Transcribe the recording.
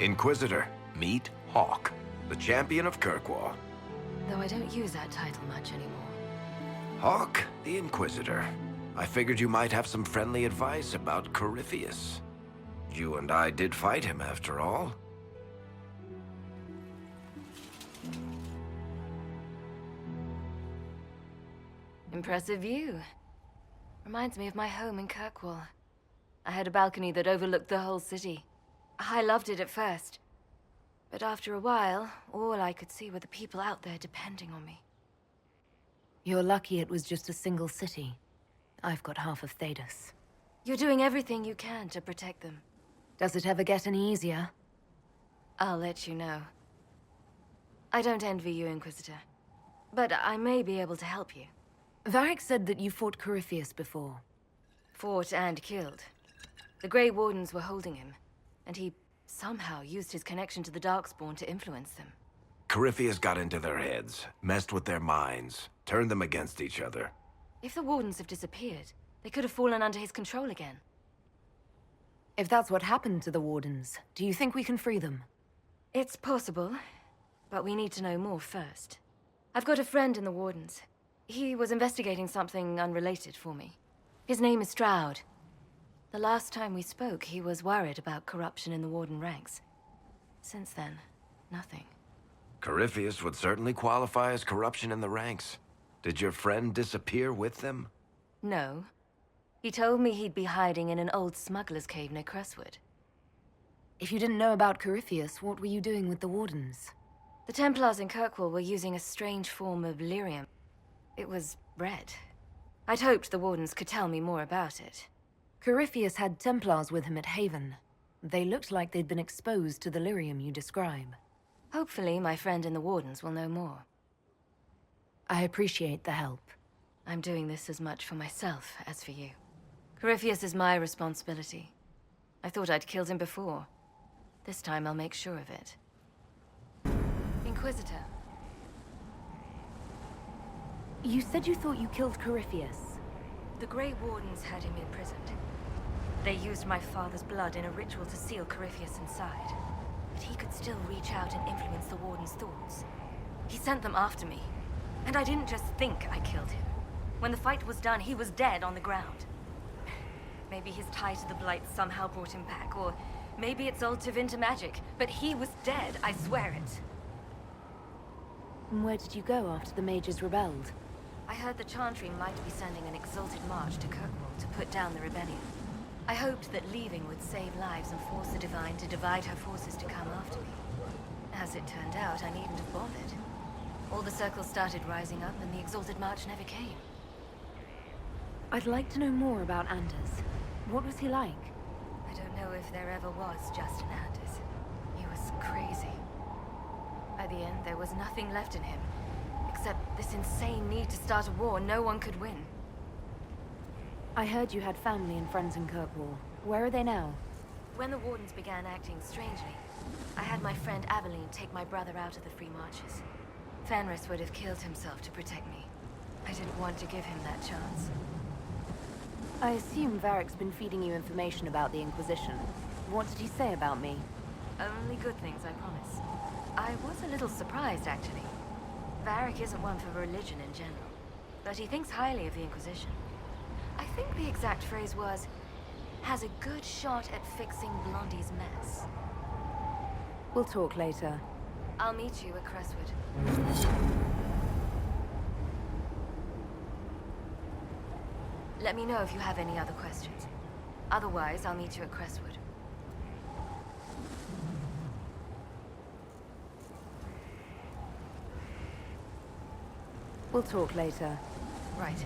Inquisitor, meet Hawke, the champion of Kirkwall. Though I don't use that title much anymore. Hawke, the Inquisitor. I figured you might have some friendly advice about Corypheus. You and I did fight him, after all. Impressive view. Reminds me of my home in Kirkwall. I had a balcony that overlooked the whole city. I loved it at first. But after a while, all I could see were the people out there depending on me. You're lucky it was just a single city. I've got half of Thedas. You're doing everything you can to protect them. Does it ever get any easier? I'll let you know. I don't envy you, Inquisitor. But I may be able to help you. Varric said that you fought Corypheus before. Fought and killed. The Grey Wardens were holding him, and he somehow used his connection to the Darkspawn to influence them. Corypheus got into their heads, messed with their minds, turned them against each other. If the Wardens have disappeared, they could have fallen under his control again. If that's what happened to the Wardens, do you think we can free them? It's possible, but we need to know more first. I've got a friend in the Wardens. He was investigating something unrelated for me. His name is Stroud. The last time we spoke, he was worried about corruption in the Warden ranks. Since then, nothing. Corypheus would certainly qualify as corruption in the ranks. Did your friend disappear with them? No. He told me he'd be hiding in an old smuggler's cave near Crestwood. If you didn't know about Corypheus, what were you doing with the Wardens? The Templars in Kirkwall were using a strange form of lyrium. It was red. I'd hoped the Wardens could tell me more about it. Corypheus had Templars with him at Haven. They looked like they'd been exposed to the lyrium you describe. Hopefully, my friend in the Wardens will know more. I appreciate the help. I'm doing this as much for myself as for you. Corypheus is my responsibility. I thought I'd killed him before. This time I'll make sure of it. Inquisitor. You said you thought you killed Corypheus. The Grey Wardens had him imprisoned. They used my father's blood in a ritual to seal Corypheus inside. But he could still reach out and influence the Warden's thoughts. He sent them after me. And I didn't just think I killed him. When the fight was done, he was dead on the ground. Maybe his tie to the Blight somehow brought him back, or maybe it's old Tevinter magic, but he was dead, I swear it. And where did you go after the mages rebelled? I heard the Chantry might be sending an exalted march to Kirkwall to put down the rebellion. I hoped that leaving would save lives and force the Divine to divide her forces to come after me. As it turned out, I needn't have bothered. All the circles started rising up, and the exalted march never came. I'd like to know more about Anders. What was he like? I don't know if there ever was just an Anders. He was crazy. By the end, there was nothing left in him, except this insane need to start a war no one could win. I heard you had family and friends in Kirkwall. Where are they now? When the Wardens began acting strangely, I had my friend Aveline take my brother out of the Free Marches. Fenris would have killed himself to protect me. I didn't want to give him that chance. I assume Varric's been feeding you information about the Inquisition. What did he say about me? Only good things, I promise. I was a little surprised, actually. Varric isn't one for religion in general, but he thinks highly of the Inquisition. I think the exact phrase was, has a good shot at fixing Blondie's mess. We'll talk later. I'll meet you at Crestwood. Let me know if you have any other questions. Otherwise, I'll meet you at Crestwood. We'll talk later. Right.